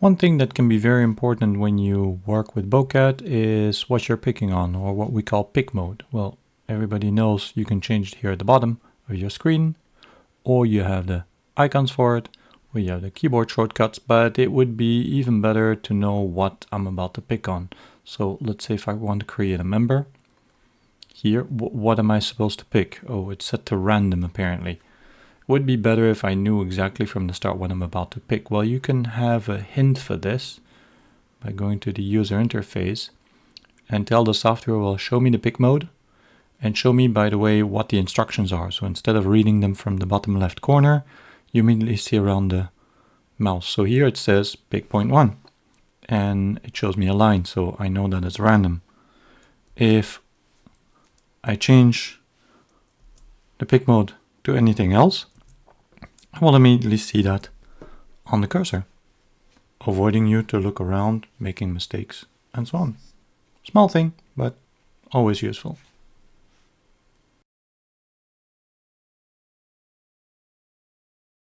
One thing that can be very important when you work with Bocad is what you're picking on, or what we call pick mode. Well, everybody knows you can change it here at the bottom of your screen, or you have the icons for it, or you have the keyboard shortcuts, but it would be even better to know what I'm about to pick on. So let's say if I want to create a member, here, what am I supposed to pick? Oh, it's set to random apparently. Would be better if I knew exactly from the start what I'm about to pick. Well, you can have a hint for this by going to the user interface and tell the software, well, show me the pick mode and show me, by the way, what the instructions are. So instead of reading them from the bottom left corner, you immediately see around the mouse. So here it says pick point 1 and it shows me a line, so I know that it's random. If I change the pick mode to anything else, I will immediately see that on the cursor, avoiding you to look around, making mistakes, and so on. Small thing, but always useful.